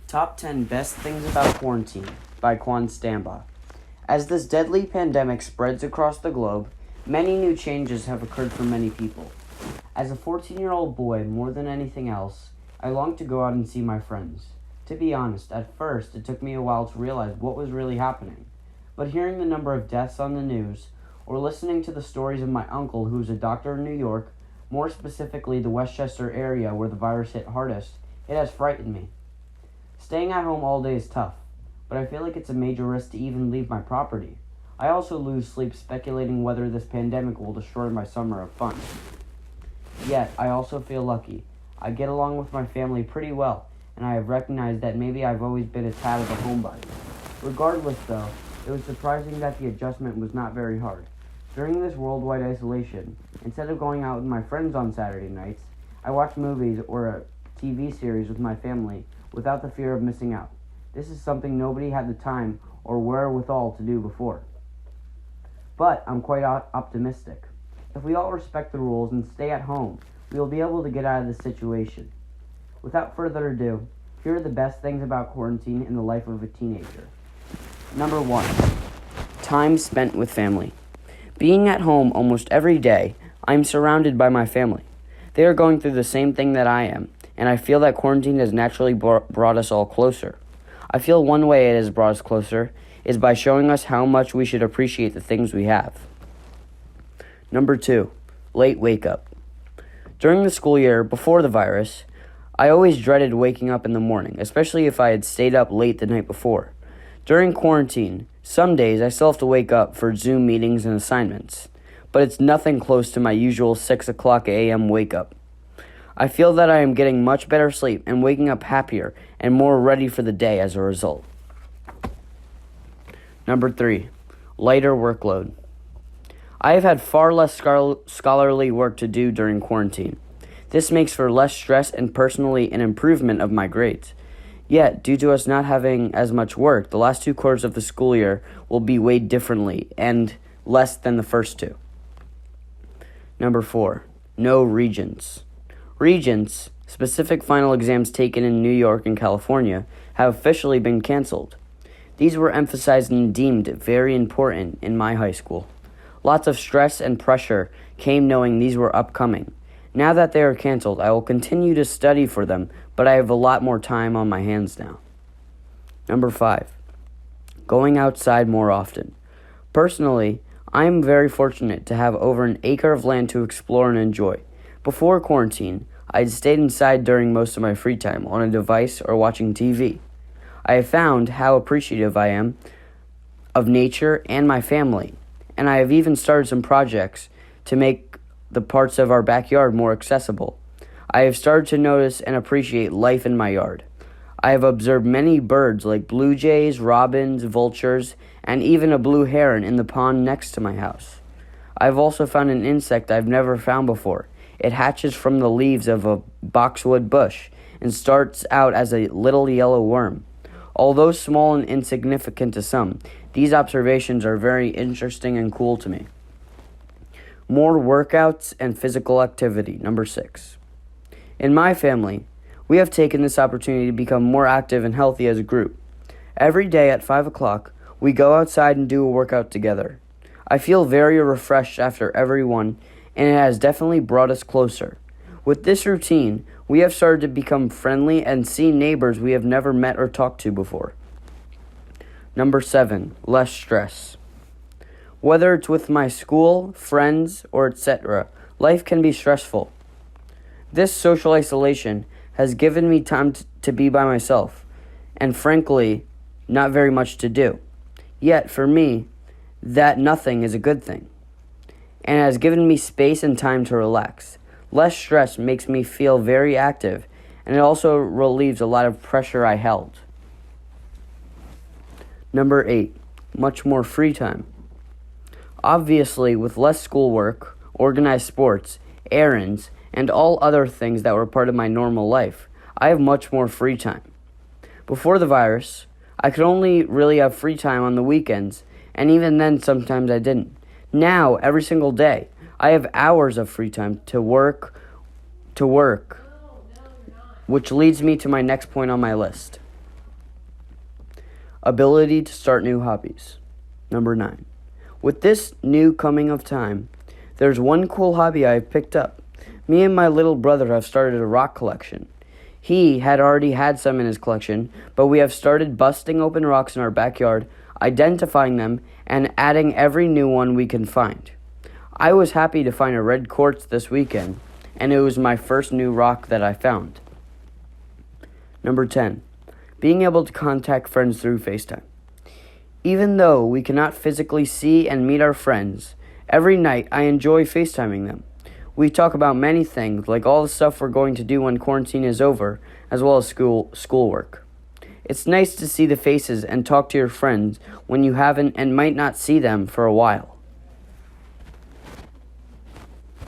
Top 10 Best Things About Quarantine by Kweon Stambaugh. As this deadly pandemic spreads across the globe, many new changes have occurred for many people. As a 14-year-old boy, more than anything else, I longed to go out and see my friends. To be honest, at first it took me a while to realize what was really happening. But hearing the number of deaths on the news, or listening to the stories of my uncle who is a doctor in New York, more specifically the Westchester area where the virus hit hardest, it has frightened me. Staying at home all day is tough, but I feel like it's a major risk to even leave my property. I also lose sleep speculating whether this pandemic will destroy my summer of fun. Yet, I also feel lucky. I get along with my family pretty well, and I have recognized that maybe I've always been a tad of a homebody. Regardless, though, it was surprising that the adjustment was not very hard. During this worldwide isolation, instead of going out with my friends on Saturday nights, I watched movies or a TV series with my family without the fear of missing out. This is something nobody had the time or wherewithal to do before. But I'm quite optimistic. If we all respect the rules and stay at home, we will be able to get out of this situation. Without further ado, here are the best things about quarantine in the life of a teenager. Number 1. Time spent with family. Being at home almost every day, I'm surrounded by my family. They are going through the same thing that I am, and I feel that quarantine has naturally brought us all closer. I feel one way it has brought us closer is by showing us how much we should appreciate the things we have. Number 2, late wake up. During the school year, before the virus, I always dreaded waking up in the morning, especially if I had stayed up late the night before. During quarantine, some days I still have to wake up for Zoom meetings and assignments, but it's nothing close to my usual 6 o'clock a.m. wake up. I feel that I am getting much better sleep and waking up happier and more ready for the day as a result. Number 3, lighter workload. I have had far less scholarly work to do during quarantine. This makes for less stress and personally an improvement of my grades. Yet, due to us not having as much work, the last 2 quarters of the school year will be weighed differently and less than the first 2. Number 4, no regents. Regents, specific final exams taken in New York and California, have officially been canceled. These were emphasized and deemed very important in my high school. Lots of stress and pressure came knowing these were upcoming. Now that they are canceled, I will continue to study for them, but I have a lot more time on my hands now. Number 5, going outside more often. Personally, I am very fortunate to have over an acre of land to explore and enjoy. Before quarantine, I had stayed inside during most of my free time on a device or watching TV. I have found how appreciative I am of nature and my family, and I have even started some projects to make the parts of our backyard more accessible. I have started to notice and appreciate life in my yard. I have observed many birds like blue jays, robins, vultures, and even a blue heron in the pond next to my house. I have also found an insect I've never found before. It hatches from the leaves of a boxwood bush and starts out as a little yellow worm. Although small and insignificant to some, these observations are very interesting and cool to me. More workouts and physical activity. Number 6. In my family, we have taken this opportunity to become more active and healthy as a group. Every day at 5 o'clock, we go outside and do a workout together. I feel very refreshed after every one, and it has definitely brought us closer. With this routine, we have started to become friendly and see neighbors we have never met or talked to before. Number 7, less stress. Whether it's with my school, friends, or etc., life can be stressful. This social isolation has given me time to be by myself, and frankly, not very much to do. Yet, for me, that nothing is a good thing, and has given me space and time to relax. Less stress makes me feel very active, and it also relieves a lot of pressure I held. Number 8, much more free time. Obviously, with less schoolwork, organized sports, errands, and all other things that were part of my normal life, I have much more free time. Before the virus, I could only really have free time on the weekends, and even then sometimes I didn't. Now, every single day, I have hours of free time to work, which leads me to my next point on my list. ability to start new hobbies. Number 9. With this new coming of time, there's one cool hobby I've picked up. Me and my little brother have started a rock collection. He had already had some in his collection, but we have started busting open rocks in our backyard, identifying them, and adding every new one we can find. I was happy to find a red quartz this weekend, and it was my first new rock that I found. Number 10. Being able to contact friends through FaceTime. Even though we cannot physically see and meet our friends, every night I enjoy FaceTiming them. We talk about many things, like all the stuff we're going to do when quarantine is over, as well as schoolwork. It's nice to see the faces and talk to your friends when you haven't and might not see them for a while.